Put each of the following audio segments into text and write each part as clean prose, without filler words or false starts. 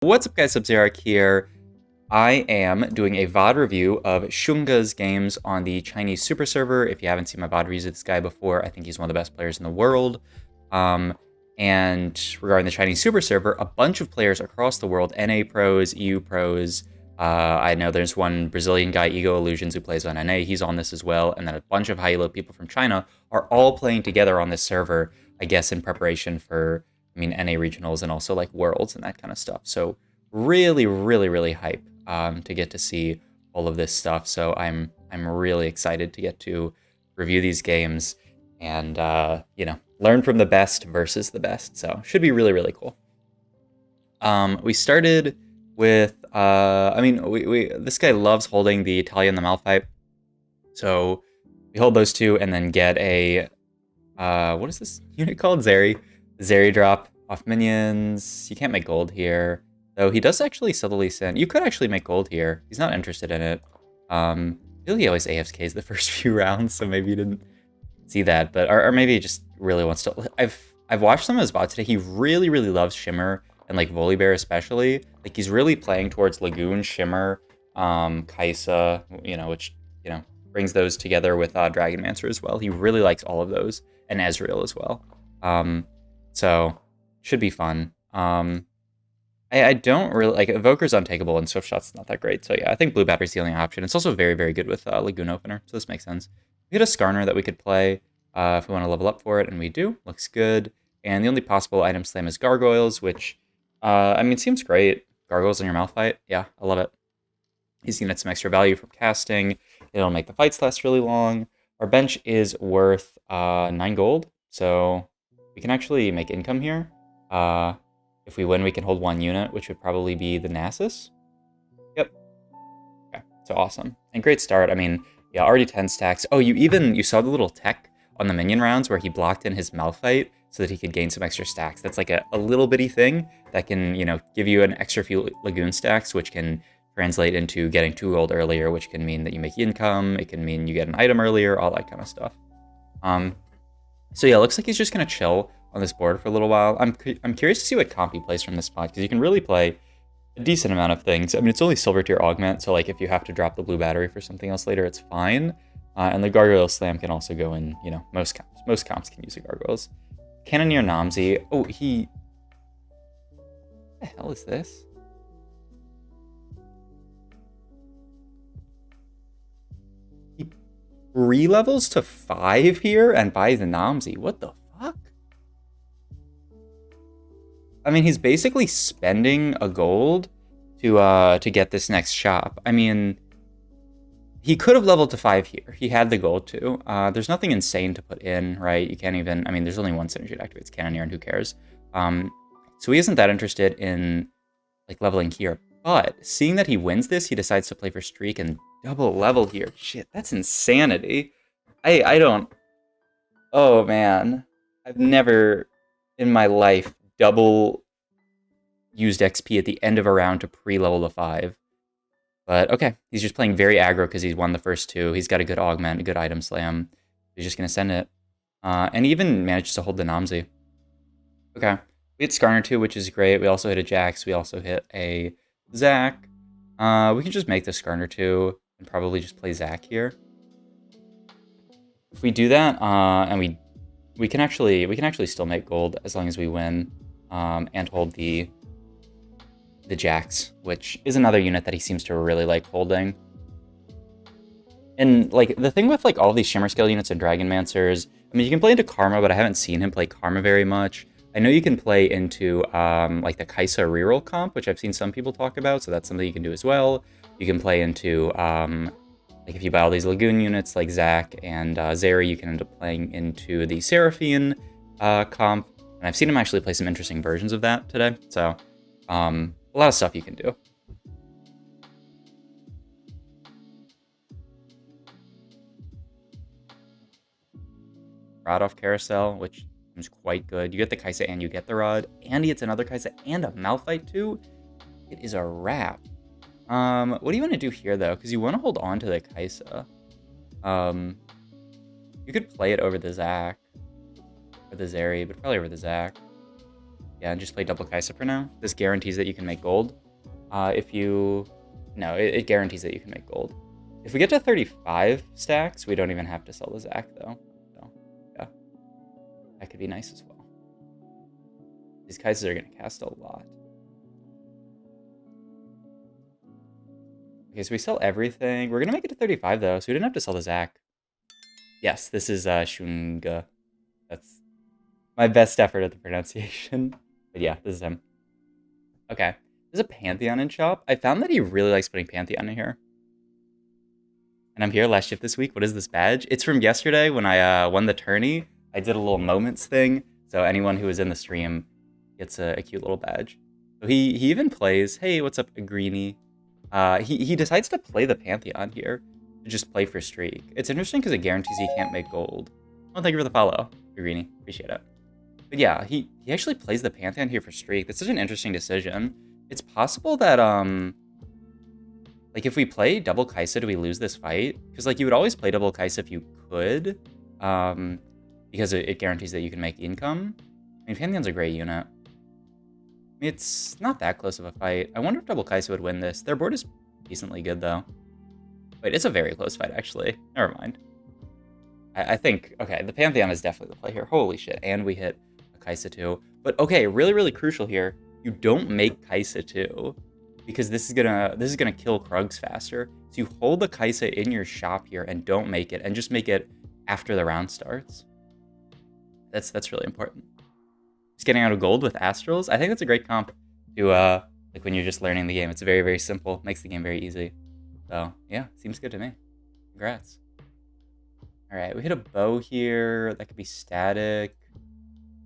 What's up guys, Sub-Zero here. I am doing a VOD review of Xunge's games on the Chinese super server. If you haven't seen my VOD reviews of this guy before, I think he's one of the best players in the world. And regarding the Chinese super server, a bunch of players across the world, NA pros, EU pros, I know there's one Brazilian guy, Ego Illusions, who plays on NA, he's on this as well, and then a bunch of high-elo people from China are all playing together on this server, I guess in preparation for, NA regionals and also like worlds and that kind of stuff. So really, really hype to get to see all of this stuff. So I'm really excited to get to review these games and learn from the best versus the best. So should be really cool. We started with this guy loves holding the Italian and the Malphite. So we hold those two and then get a what is this unit called? Zeri drop off minions. You can't make gold here. Though he does actually subtly send. You could actually make gold here. He's not interested in it. I feel he always AFKs the first few rounds, so maybe he didn't see that. But or maybe he just really wants to. I've watched some of his VOD today. He really loves Shimmer and like Volibear especially. Like he's really playing towards Lagoon, Shimmer, Kaisa, which brings those together with Dragonmancer as well. He really likes all of those, and Ezreal as well. So should be fun. I don't really like Evoker's untakeable and Swift Shot's not that great. So yeah, I think Blue Battery's the only option. It's also very good with Lagoon Opener, so this makes sense. We had a Skarner that we could play if we want to level up for it, and we do. Looks good. And the only possible item slam is Gargoyles, which seems great. Gargoyles on your Malphite, yeah, I love it. He's gonna get some extra value from casting. It'll make the fights last really long. Our bench is worth 9 gold, so we can actually make income here. If we win, we can hold 1 unit, which would probably be the Nasus. Yep. Okay, so awesome. And great start. Yeah, already 10 stacks. Oh, you saw the little tech on the minion rounds where he blocked in his Malphite so that he could gain some extra stacks. That's like a little bitty thing that can, give you an extra few Lagoon stacks, which can translate into getting 2 gold earlier, which can mean that you make income. It can mean you get an item earlier, all that kind of stuff. So yeah, looks like he's just gonna chill on this board for a little while. I'm curious to see what comp he plays from this spot, because you can really play a decent amount of things. It's only silver tier augment, so like if you have to drop the blue battery for something else later, it's fine. And the Gargoyle Slam can also go in, most comps. Most comps can use the Gargoyles. Cannoneer Namzi. Oh, what the hell is this? He re-levels to 5 here and buys the Namzi. What the fuck? He's basically spending a gold to get this next shop. He could have leveled to 5 here. He had the gold too. There's nothing insane to put in, right? You can't even, there's only one synergy that activates Cannoneer, and who cares? So he isn't that interested in like leveling here. But seeing that he wins this, he decides to play for Streak and double level here. Shit, that's insanity. I don't. Oh man, I've never in my life double used XP at the end of a round to pre-level to 5. But okay, he's just playing very aggro because he's won the first 2. He's got a good augment, a good item slam. He's just going to send it. And he even manages to hold the Namzi. Okay, we hit Skarner 2, which is great. We also hit a Jax. We also hit a Zac. We can just make the Skarner 2 and probably just play Zac here. If we do that, and we can actually still make gold as long as we win and hold the Jax, which is another unit that he seems to really like holding. And like the thing with like all these Shimmerscale units and Dragonmancers, you can play into Karma, but I haven't seen him play Karma very much. I know you can play into like the Kaisa reroll comp, which I've seen some people talk about, so that's something you can do as well. You can play into like if you buy all these Lagoon units like Zac and Zeri, you can end up playing into the Seraphine comp. And I've seen him actually play some interesting versions of that today. So a lot of stuff you can do. Rod off Carousel, which is quite good. You get the Kaisa and you get the Rod. And he gets another Kaisa and a Malphite too. It is a wrap. What do you want to do here though? Because you want to hold on to the Kaisa. You could play it over the Zac or the Zeri, but probably over the Zac. Yeah, and just play double Kaisa for now. This guarantees that you can make gold. If you... No, it guarantees that you can make gold. If we get to 35 stacks, we don't even have to sell the Zac, though. So, yeah. That could be nice as well. These Kaisas are going to cast a lot. Okay, so we sell everything. We're going to make it to 35, though, so we didn't have to sell the Zac. Yes, this is Xunge. That's my best effort at the pronunciation. But yeah, this is him. Okay. There's a Pantheon in shop. I found that he really likes putting Pantheon in here. And I'm here last shift this week. What is this badge? It's from yesterday when I won the tourney. I did a little moments thing. So anyone who was in the stream gets a cute little badge. So he even plays, hey, what's up, Agreeny? He decides to play the Pantheon here. To just play for streak. It's interesting because it guarantees he can't make gold. Oh, thank you for the follow, Agreeny. Appreciate it. But yeah, he actually plays the Pantheon here for streak. That's such an interesting decision. It's possible that, like, if we play double Kaisa, do we lose this fight? Because, like, you would always play double Kaisa if you could, because it guarantees that you can make income. I mean, Pantheon's a great unit. It's not that close of a fight. I wonder if double Kaisa would win this. Their board is decently good, though. Wait, it's a very close fight, actually. Never mind. I think, okay, the Pantheon is definitely the play here. Holy shit, and we hit a Kaisa too. But, okay, really, really crucial here. You don't make Kaisa 2 because this is gonna kill Krugs faster. So you hold the Kaisa in your shop here and don't make it, and just make it after the round starts. That's really important. Just getting out of gold with Astrals. I think that's a great comp to like when you're just learning the game. It's very, very simple. Makes the game very easy. So yeah, seems good to me. Congrats. All right, we hit a bow here. That could be static.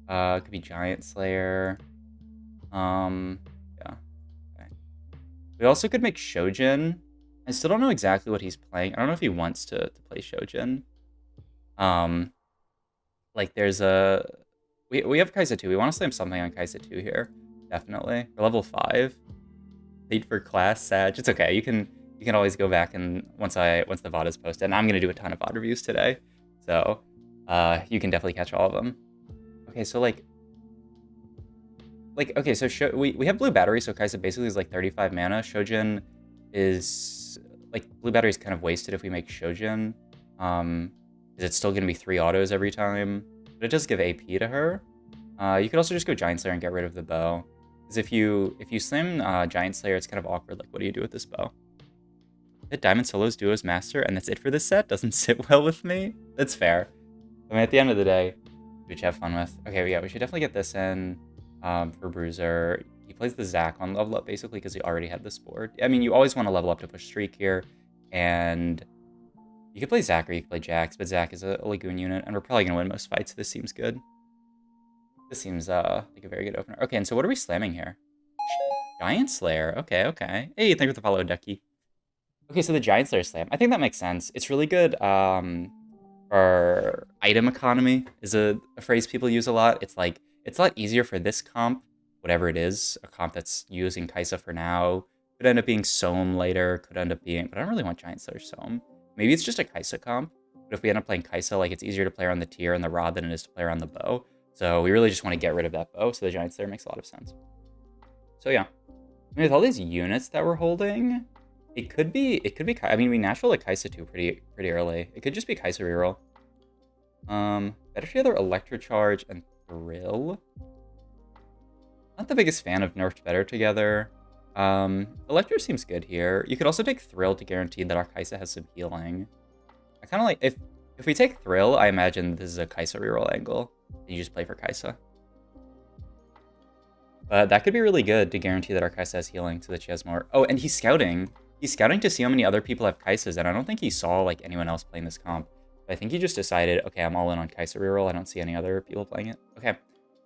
It could be Giant Slayer. Yeah. Okay. We also could make Shojin. I still don't know exactly what he's playing. I don't know if he wants to play Shojin. Like there's a... We have Kaisa 2. We want to slam something on Kaisa 2 here. Definitely. We're level 5. Late for class, Sag. It's okay. You can always go back and once the VOD is posted. And I'm going to do a ton of VOD reviews today. So, you can definitely catch all of them. Okay, so okay, so we have blue battery, so Kaisa basically is like 35 mana. Shojin is like blue battery is kind of wasted if we make Shojin. Is it still gonna be 3 autos every time? But it does give AP to her. You could also just go Giant Slayer and get rid of the bow. Because if you slam Giant Slayer, it's kind of awkward. Like, what do you do with this bow? Hit Diamond Solos, Duos, Master, and that's it for this set. Doesn't sit well with me. That's fair. I mean, at the end of the day, which have fun with. Okay, yeah, we should definitely get this in. For Bruiser. He plays the Zac on level up basically because he already had this board. I mean, you always want to level up to push streak here, and you could play Zac or you could play Jax, but Zac is a Lagoon unit, and we're probably going to win most fights. This seems good. This seems like a very good opener. Okay, and so what are we slamming here? Giant Slayer. Okay, okay. Hey, thank you for the follow, Ducky. Okay, so the Giant Slayer slam. I think that makes sense. It's really good for item economy is a phrase people use a lot. It's like, it's a lot easier for this comp, whatever it is, a comp that's using Kaisa for now. Could end up being Sohm later, could end up being, but I don't really want Giant Slayer Sohm. Maybe it's just a Kaisa comp, but if we end up playing Kaisa, like it's easier to play around the tier and the rod than it is to play around the bow. So we really just want to get rid of that bow, so the Giant Slayer makes a lot of sense. So yeah, I mean, with all these units that we're holding, it could be, I mean, we natural like Kaisa 2 pretty early. It could just be Kaisa reroll. Better together Electrocharge and Thrill. Not the biggest fan of nerfed better together. Electro seems good here. You could also take Thrill to guarantee that our Kaisa has some healing. I kind of like, if we take Thrill, I imagine this is a Kaisa reroll angle. You just play for Kaisa. But that could be really good to guarantee that our Kaisa has healing so that she has more. Oh, and he's scouting. He's scouting to see how many other people have Kaisas, and I don't think he saw like anyone else playing this comp. I think he just decided, okay, I'm all in on Kaisa reroll. I don't see any other people playing it. Okay,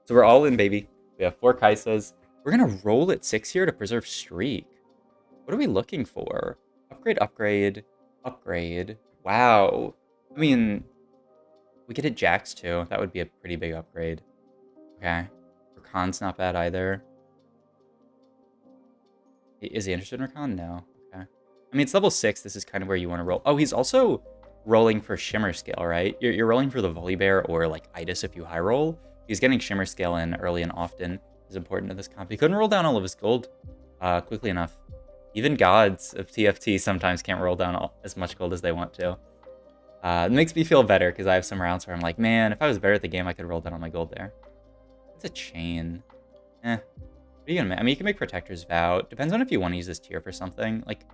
so we're all in, baby. We have 4 Kaisas. We're going to roll at 6 here to preserve streak. What are we looking for? Upgrade, upgrade, upgrade. Wow. I mean, we could hit Jax too. That would be a pretty big upgrade. Okay. Rakan's not bad either. Is he interested in Rakan? No. Okay. I mean, it's level 6. This is kind of where you want to roll. Oh, he's also rolling for Shimmerscale, right? You're rolling for the Volibear or like Itis if you high roll. He's getting Shimmerscale in early and often. is important to this comp. He couldn't roll down all of his gold quickly enough. Even gods of TFT sometimes can't roll down as much gold as they want to. It makes me feel better because I have some rounds where I'm like, man, if I was better at the game, I could roll down all my gold there. It's a chain. What are you gonna make? I mean, you can make Protector's Vow. Depends on if you want to use this tier for something. Like,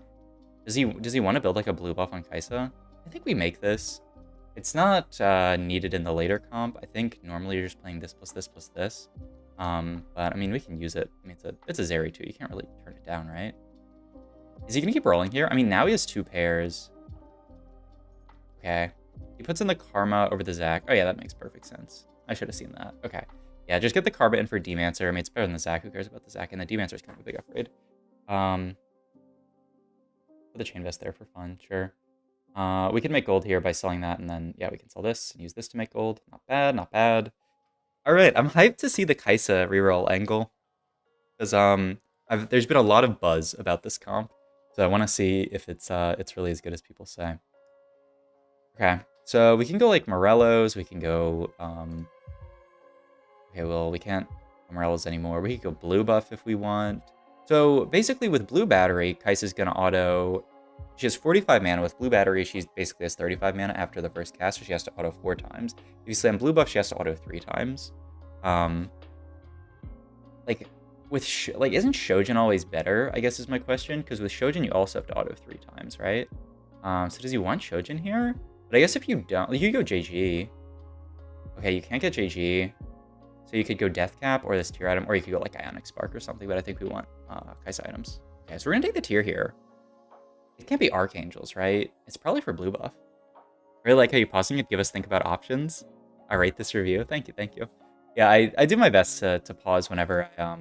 does he want to build like a blue buff on Kaisa? I think we make this. It's not needed in the later comp. I think normally you're just playing this plus this plus this. But I mean, we can use it. I mean, it's a Zeri too. You can't really turn it down, right? Is he gonna keep rolling here? I mean, now he has 2 pairs. Okay. He puts in the Karma over the Zac. Oh yeah, that makes perfect sense. I should have seen that. Okay. Yeah, just get the Karma in for Demancer. I mean, it's better than the Zac. Who cares about the Zac? And the Demancer is kind of a big upgrade. Put the Chain Vest there for fun, sure. We can make gold here by selling that, and then, yeah, we can sell this and use this to make gold. Not bad, not bad. All right, I'm hyped to see the Kaisa reroll angle. Because there's been a lot of buzz about this comp. So I want to see if it's really as good as people say. Okay, so we can go like Morellos. We can go... okay, well, we can't go Morellos anymore. We could go blue buff if we want. So basically with blue battery, Kaisa's going to auto... She has 45 mana. With blue battery, she basically has 35 mana after the first cast, so she has to auto 4 times. If you slam blue buff, she has to auto 3 times. Like, with isn't Shojin always better, I guess is my question? Because with Shojin, you also have to auto 3 times, right? So does he want Shojin here? But I guess if you don't... You could go JG. Okay, you can't get JG. So you could go Death Cap or this tier item, or you could go like Ionic Spark or something, but I think we want Kaisa items. Okay, so we're going to take the tier here. It can't be Archangels, right? It's probably for blue buff. I really like how you pausing it, give us think about options. I rate this review. Thank you, thank you. Yeah, I do my best to pause whenever I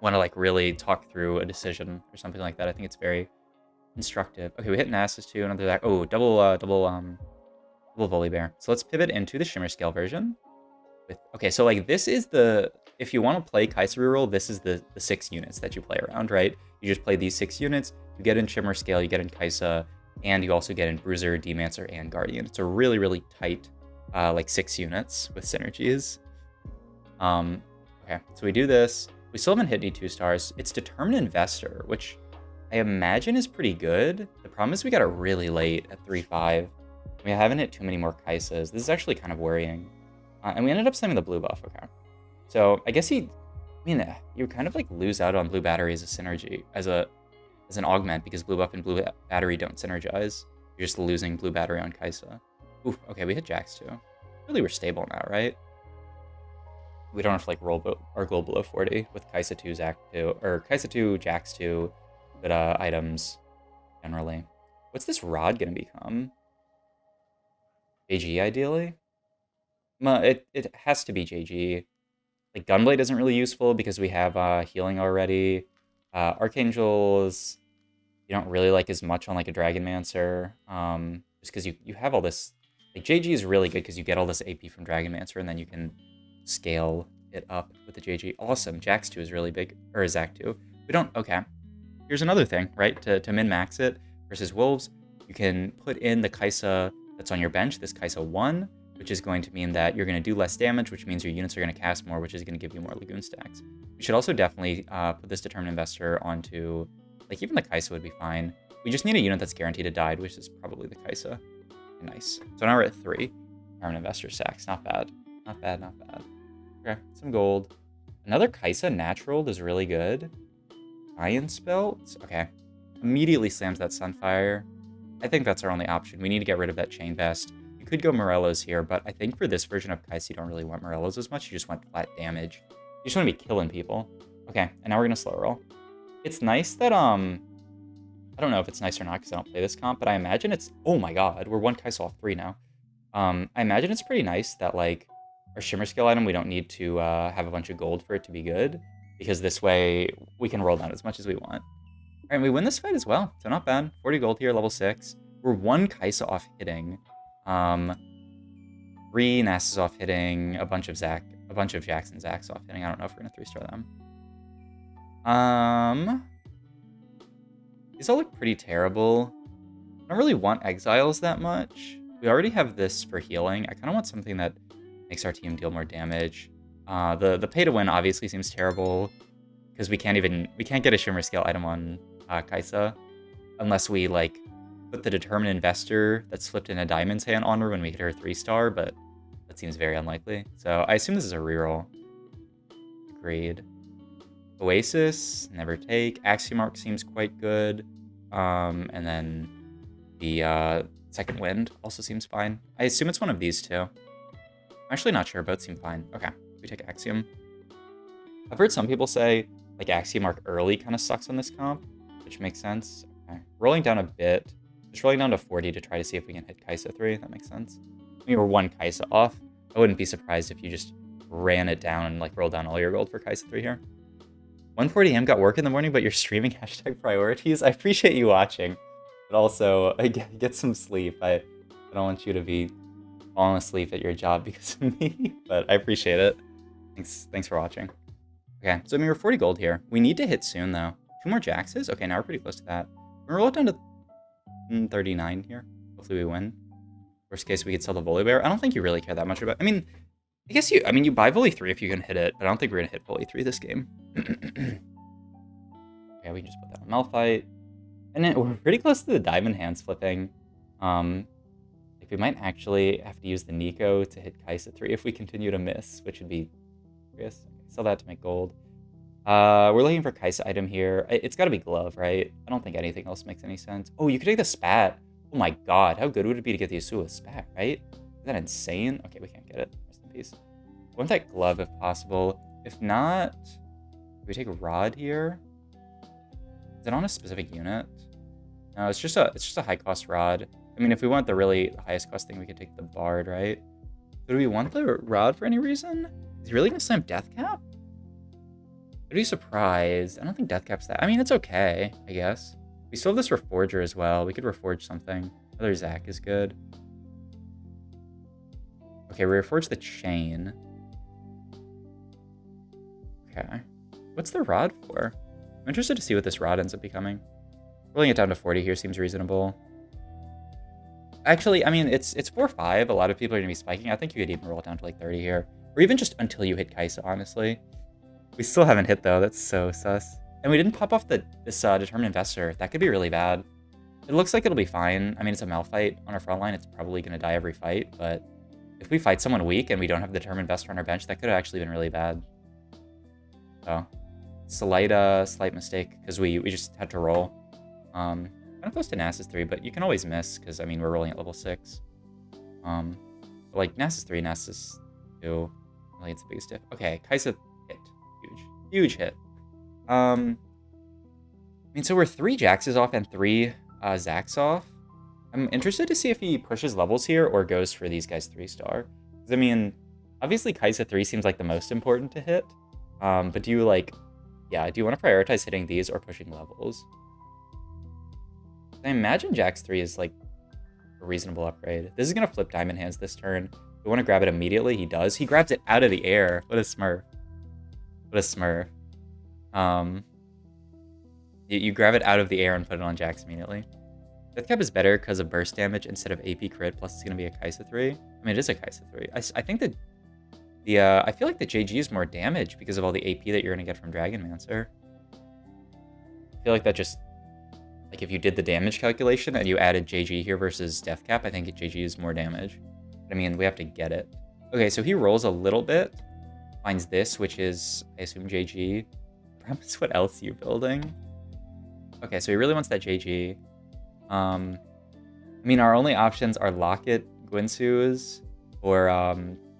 want to like really talk through a decision or something like that. I think it's very instructive. Okay, we hit Nasus too, another that. Oh, double Volibear. So let's pivot into the Shimmerscale version. Okay, so like this is the... If you want to play Kaisa reroll, this is the 6 units that you play around, right? You just play these 6 units, you get in Shimmerscale, you get in Kaisa, and you also get in Bruiser, Demancer, and Guardian. It's a really, really tight, like 6 units with synergies. Okay, so we do this. We still haven't hit any 2 stars. It's Determined Investor, which I imagine is pretty good. The problem is we got it really late at 3-5. We haven't hit too many more Kaisas. This is actually kind of worrying. And we ended up slamming the blue buff, okay. So I guess you kind of like lose out on blue battery as a synergy, as an augment, because blue buff and blue battery don't synergize. You're just losing blue battery on Kaisa. Oof, okay, we hit Jax too. Really, we're stable now, right? We don't have to like roll our goal below 40 with Kaisa 2, Zac 2, or Kaisa 2, Jax 2, good items generally. What's this rod gonna become? JG ideally? It has to be JG. Like, Gunblade isn't really useful because we have healing already. Archangels, you don't really like as much on, like, a Dragonmancer. Just because you have all this... Like, JG is really good because you get all this AP from Dragonmancer, and then you can scale it up with the JG. Awesome. Jax 2 is really big. Or Zac 2. We don't... Okay. Here's another thing, right? To min-max it versus Wolves, you can put in the Kaisa that's on your bench, this Kaisa 1, which is going to mean that you're going to do less damage, which means your units are going to cast more, which is going to give you more Lagoon stacks. You should also definitely put this Determined Investor onto, like, even the Kaisa would be fine. We just need a unit that's guaranteed to die, which is probably the Kaisa. Nice. So now we're at 3. Determined Investor stacks. Not bad. Not bad, not bad. Okay, some gold. Another Kaisa natural is really good. Iron Spelt? Okay. Immediately slams that Sunfire. I think that's our only option. We need to get rid of that Chain Vest. You could go Morellos here, but I think for this version of Kaisa, you don't really want Morellos as much. You just want flat damage. You just want to be killing people. Okay, and now we're going to slow roll. It's nice that, I don't know if it's nice or not because I don't play this comp, but I imagine it's... Oh my god, we're 1 Kaisa off 3 now. I imagine it's pretty nice that, like, our Shimmerscale item, we don't need to have a bunch of gold for it to be good, because this way we can roll down as much as we want. All right, we win this fight as well, so not bad. 40 gold here, level 6. We're 1 Kaisa off hitting. 3 Nasus off hitting, a bunch of Jax and Zacs off hitting. I don't know if we're gonna 3-star them. These all look pretty terrible. I don't really want Exiles that much. We already have this for healing. I kind of want something that makes our team deal more damage. The pay to win obviously seems terrible because we can't get a Shimmerscale item on Kaisa unless we like put the Determined Investor that's flipped in a Diamond's hand on her when we hit her 3-star, but that seems very unlikely. So I assume this is a reroll. Agreed. Oasis, never take. Axiomark seems quite good. And then the Second Wind also seems fine. I assume it's one of these two. I'm actually not sure. Both seem fine. Okay, we take Axiom. I've heard some people say like Axiomark early kind of sucks on this comp, which makes sense. Okay. Rolling down a bit. Just rolling down to 40 to try to see if we can hit Kaisa 3. That makes sense. We were one Kaisa off. I wouldn't be surprised if you just ran it down and like rolled down all your gold for Kaisa 3 here. 1:40 AM got work in the morning, but you're streaming #priorities. I appreciate you watching, but also get some sleep. I don't want you to be falling asleep at your job because of me, but I appreciate it. Thanks for watching. Okay, so I mean, we're 40 gold here. We need to hit soon though. 2 more Jaxes? Okay, now we're pretty close to that. We're gonna roll it down to 39 here. Hopefully we win. Worst case, we could sell the Volley Bear. I don't think you really care that much about. I mean, I guess you buy Volley 3 if you can hit it, but I don't think we're gonna hit Volley 3 this game. Okay, we can just put that on Malphite. And then we're pretty close to the Diamond Hands flipping. Like we might actually have to use the Nico to hit Kaisa 3 if we continue to miss, which would be curious. Okay, sell that to make gold. We're looking for Kaisa item here. It's gotta be Glove, right? I don't think anything else makes any sense. Oh, you could take the Spat. Oh my god, how good would it be to get the Yasuo with Spat, right? Is that insane? Okay, we can't get it. Rest in peace. I want that Glove if possible. If not, do we take a Rod here? Is it on a specific unit? No, it's just a high cost Rod. I mean, if we want the highest cost thing, we could take the Bard, right? So do we want the Rod for any reason? Is he really gonna slam Death Cap? I'd be surprised. I don't think Death Cap's that. I mean, it's okay, I guess. We still have this Reforger as well. We could Reforge something. Another Zac is good. Okay, we Reforge the Chain. Okay. What's the Rod for? I'm interested to see what this Rod ends up becoming. Rolling it down to 40 here seems reasonable. Actually, I mean, it's 4-5. A lot of people are going to be spiking. I think you could even roll it down to like 30 here. Or even just until you hit Kaisa, honestly. We still haven't hit, though. That's so sus. And we didn't pop off this Determined Investor. That could be really bad. It looks like it'll be fine. I mean, it's a Malphite on our front line. It's probably going to die every fight. But if we fight someone weak and we don't have the Determined Investor on our bench, that could have actually been really bad. So, slight mistake, because we just had to roll. Kind of close to Nasus 3, but you can always miss, because, I mean, we're rolling at level 6. But like, Nasus 3, Nasus 2, really it's the biggest diff. Okay, Kaisa hit. Huge hit. I mean, so we're 3 Jaxes off and 3 Zacs off. I'm interested to see if he pushes levels here or goes for these guys 3-star. Because, I mean, obviously Kaisa 3 seems like the most important to hit. But do you, like, yeah, do you want to prioritize hitting these or pushing levels? I imagine Jax 3 is, like, a reasonable upgrade. This is going to flip Diamond Hands this turn. We want to grab it immediately. He does. He grabs it out of the air. What a smurf. What a smurf. You grab it out of the air and put it on Jax immediately. Death Cap is better because of burst damage instead of AP crit, plus it's going to be a Kaisa 3. I mean, it is a Kaisa 3. I think that I feel like the JG is more damage because of all the AP that you're going to get from Dragonmancer. I feel like that just, like, if you did the damage calculation and you added JG here versus Death Cap, I think JG is more damage. But, I mean, we have to get it. Okay, so he rolls a little bit, finds this, which is, I assume, JG. Promise, what else are you building? Okay, so he really wants that JG. I mean, our only options are Locket, Gwinsu's, or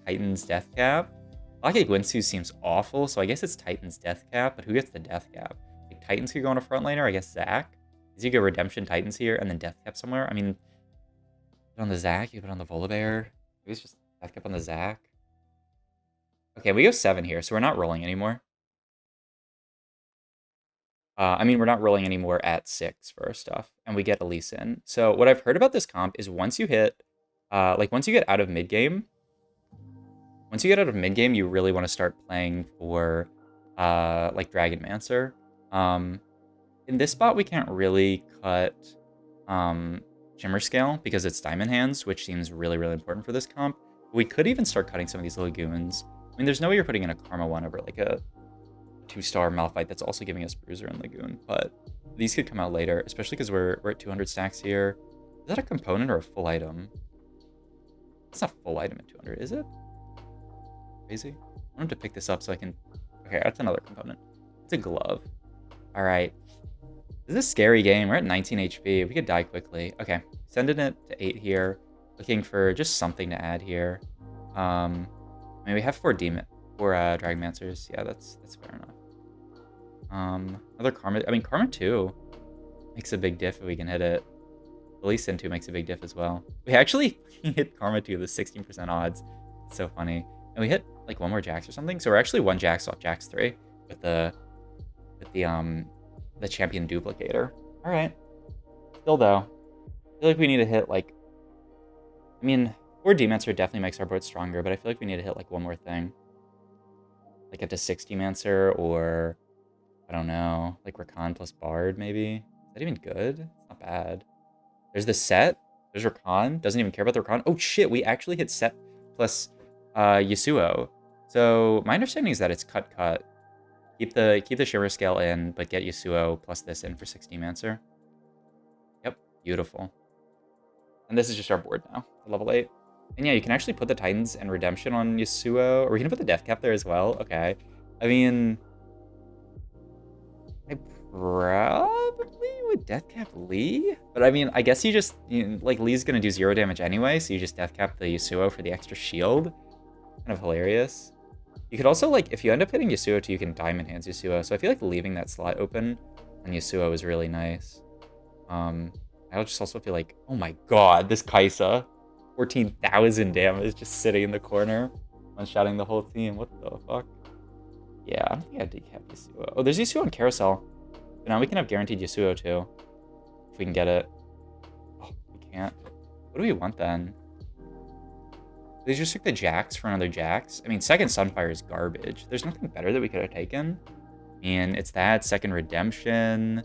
Titan's Death Cap. Locket Gwinsu seems awful, so I guess it's Titan's Death Cap, but who gets the Death Cap? Like, Titans could go on a front laner, I guess Zac. Is you go Redemption Titans here and then Death Cap somewhere? I mean, put on the Zac, you put on the Volibear. Maybe it's just Death Cap on the Zac. Okay, we go 7 here, so we're not rolling anymore. I mean, we're not rolling anymore at 6 for our stuff, and we get Elise in. So what I've heard about this comp is once you hit, once you get out of mid-game, you really want to start playing for, like, Dragonmancer. In this spot, we can't really cut Shimmerscale because it's Diamond Hands, which seems really, really important for this comp. We could even start cutting some of these Lagoons. mean, there's no way you're putting in a Karma 1 over like a 2-star Malphite that's also giving us Bruiser and Lagoon, but these could come out later, especially because we're at 200 stacks here. Is that a component or a full item? It's not full item at 200, is it? Crazy. I want him to pick this up so I can... Okay, that's another component. It's a glove. All right. This is a scary game. We're at 19 HP. We could die quickly. Okay, sending it to 8 here. Looking for just something to add here. I mean, we have 4 Dragonmancers. Yeah, that's fair enough. Another Karma. I mean, Karma 2 makes a big diff if we can hit it. At least Sin 2 makes a big diff as well. We actually hit Karma 2 with 16% odds. It's so funny. And we hit like 1 more Jax or something. So we're actually 1 Jax off Jax 3 with the champion duplicator. All right. Still though, I feel like we need to hit like, I mean, 4 Demancer definitely makes our board stronger, but I feel like we need to hit like 1 more thing. Like get to 6 Demancer, or I don't know, like Rakan plus Bard maybe. Is that even good? It's not bad. There's the Set. There's Rakan. Doesn't even care about the Rakan. Oh shit, we actually hit Set plus Yasuo. So my understanding is that it's cut. Keep the Shimmerscale in, but get Yasuo plus this in for 6 Demancer. Yep, beautiful. And this is just our board now, level 8. And yeah, you can actually put the Titans and Redemption on Yasuo, or we can put the Death Cap there as well. Okay. I mean, I probably would Death Cap Lee, but I mean, I guess like Lee's gonna do 0 damage anyway, so you just Death Cap the Yasuo for the extra shield. Kind of hilarious. You could also, like, if you end up hitting Yasuo too, you can Diamond Hands Yasuo, so I feel like leaving that slot open on Yasuo is really nice. I just also feel like, oh my god, this Kaisa. 14,000 damage just sitting in the corner, one-shotting the whole team. What the fuck? Yeah, I don't think I decap Yasuo. Oh, there's Yasuo on Carousel. But now we can have guaranteed Yasuo too, if we can get it. Oh, we can't. What do we want then? They just took the Jax for another Jax. I mean, second Sunfire is garbage. There's nothing better that we could have taken. And it's that second Redemption.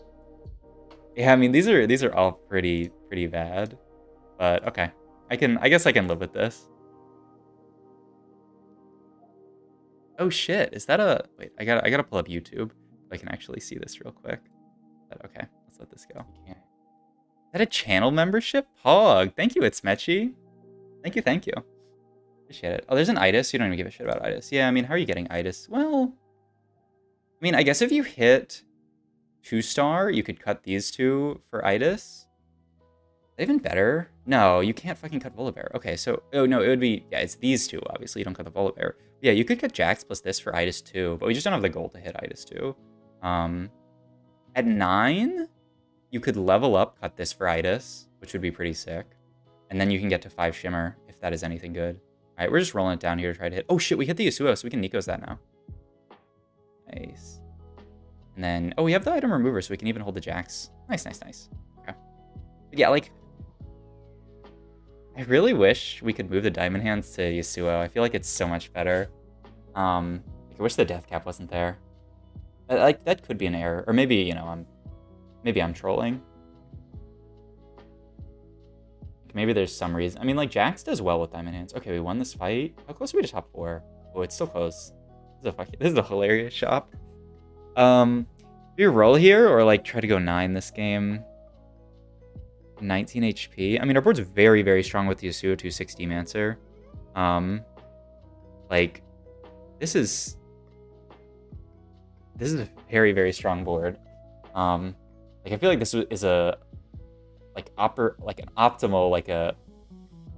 Yeah, I mean, these are all pretty bad. But okay. I guess I can live with this. Oh shit, is that a... Wait, I gotta pull up YouTube so I can actually see this real quick. But okay, let's let this go. Is that a channel membership? Pog, thank you, It's Mechi. Thank you. Appreciate it. Oh, there's an Itis. You don't even give a shit about Itis. Yeah, I mean, how are you getting Itis? Well, I mean, I guess if you hit 2-star, you could cut these 2 for Itis. Even better? No, you can't fucking cut Volibear. Okay, so... Oh, no, it would be... Yeah, it's these 2, obviously. You don't cut the Volibear. Yeah, you could cut Jax plus this for Itis 2, but we just don't have the gold to hit Itis 2. At 9, you could level up, cut this for Itis, which would be pretty sick. And then you can get to 5 Shimmer, if that is anything good. All right, we're just rolling it down here to try to hit... Oh, shit, we hit the Yasuo, so we can Nikos that now. Nice. And then... Oh, we have the item remover, so we can even hold the Jax. Nice. Okay. But yeah, like... I really wish we could move the Diamond Hands to Yasuo. I feel like it's so much better. I wish the Death Cap wasn't there. Like, that could be an error. Or maybe, you know, maybe I'm trolling. Maybe there's some reason. I mean, like, Jax does well with Diamond Hands. Okay, we won this fight. How close are we to top 4? Oh, it's still close. This is a hilarious shop. Do you roll here or, like, try to go 9 this game? 19 HP. I mean, our board's very strong with the Yasuo 260 Demancer. Like, this is a very strong board. Like, I feel like this is a an optimal, like a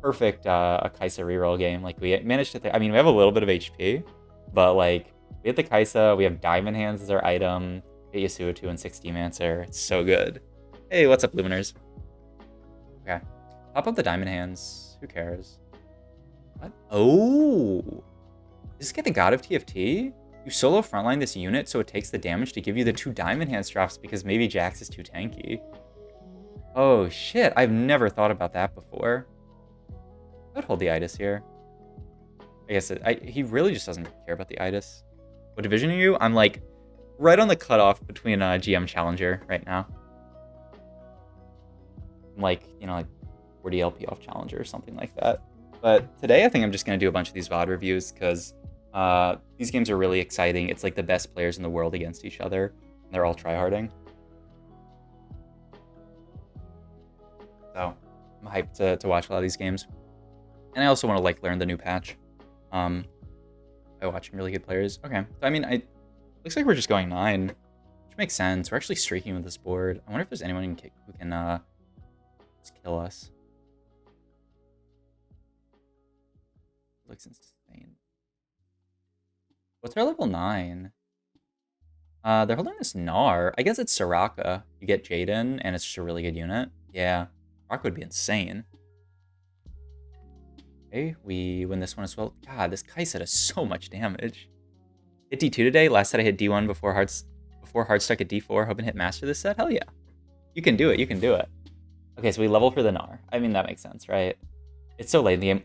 perfect a Kaisa reroll game. Like, we managed to... I mean, we have a little bit of HP, but like, we have the Kaisa, we have Diamond Hands as our item, we get Yasuo 2 and 6 Demancer. It's so good. Hey, what's up, Luminers? Okay. Pop up the Diamond Hands. Who cares? What? Oh! Does this get the God of TFT? You solo frontline this unit so it takes the damage to give you the 2 Diamond Hands drops because maybe Jax is too tanky. Oh shit, I've never thought about that before. I would hold the Itis here. I guess he really just doesn't care about the Itis. What division are you? I'm like right on the cutoff between GM Challenger right now. Like, you know, like 40 LP off Challenger or something like that. But today I think I'm just going to do a bunch of these VOD reviews because These games are really exciting. It's like the best players in the world against each other. And they're all tryharding. So I'm hyped to watch a lot of these games. And I also want to like learn the new patch. By watching really good players. Okay. So, I mean, looks like we're just going 9. Which makes sense. We're actually streaking with this board. I wonder if there's anyone who can just kill us. Looks insane. What's our level 9? They're holding this Gnar. I guess it's Soraka. You get Jaden, and it's just a really good unit. Yeah. Soraka would be insane. Okay, we win this one as well. God, this Kaisa does so much damage. Hit D2 today. Last set I hit D1 before hard stuck at D4. Hoping to hit Master this set. Hell yeah. You can do it. You can do it. Okay, so we level for the Gnar. I mean, that makes sense, right? It's so late in the game.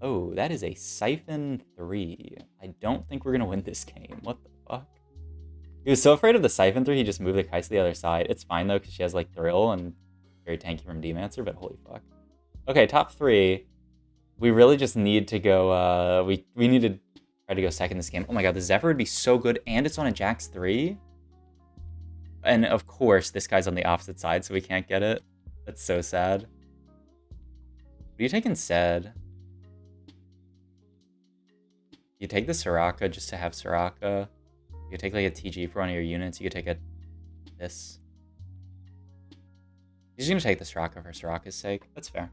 Oh, that is a Siphon 3. I don't think we're going to win this game. What the fuck? He was so afraid of the Siphon 3, he just moved the Kaisa to the other side. It's fine, though, because she has, like, Thrill and very tanky from Demancer, but holy fuck. Okay, top 3. We really just need to go, we need to try to go second this game. Oh my god, the Zephyr would be so good, and it's on a Jax 3? And, of course, this guy's on the opposite side, so we can't get it. That's so sad. What do you take instead? You take the Soraka just to have Soraka. You could take like a TG for one of your units. You could take this. You're just gonna take the Soraka for Soraka's sake. That's fair.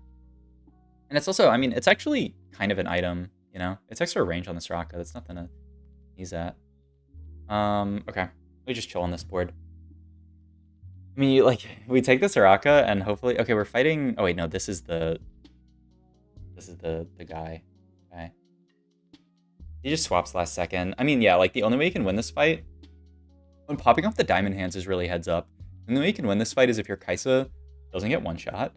And it's also, I mean, it's actually kind of an item, you know? It's extra range on the Soraka. That's nothing to use at. Okay. We just chill on this board. I mean, we take the Soraka and hopefully... Okay, we're fighting... Oh, wait, no, this is the guy. Okay. He just swaps last second. I mean, yeah, like, the only way you can win this fight... When popping off the Diamond Hands is really heads up. The only way you can win this fight is if your Kaisa doesn't get one shot.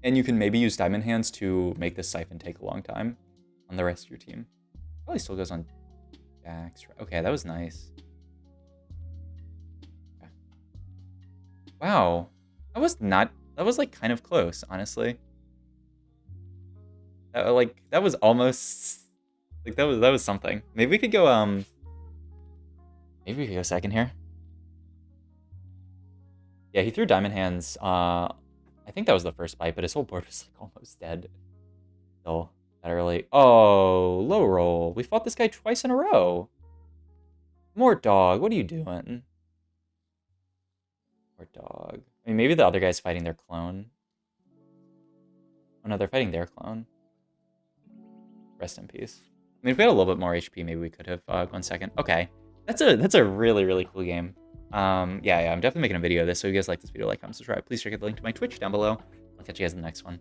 And you can maybe use Diamond Hands to make this Siphon take a long time on the rest of your team. Probably still goes on Jax. Okay, that was nice. Okay. Wow. That was like kind of close, honestly. That was almost like that was something. Maybe we could go maybe we could go second here. Yeah, he threw Diamond Hands. I think that was the first fight, but his whole board was like almost dead. Still that early. Oh, low roll. We fought this guy twice in a row. More dog. What are you doing? More dog. I mean, maybe the other guy's fighting their clone. Oh no, they're fighting their clone. Rest in peace. I mean, if we had a little bit more HP, maybe we could have gone second. Okay, that's a really, really cool game. Yeah, I'm definitely making a video of this. So if you guys like this video, like, comment, subscribe. Please check out the link to my Twitch down below. I'll catch you guys in the next one.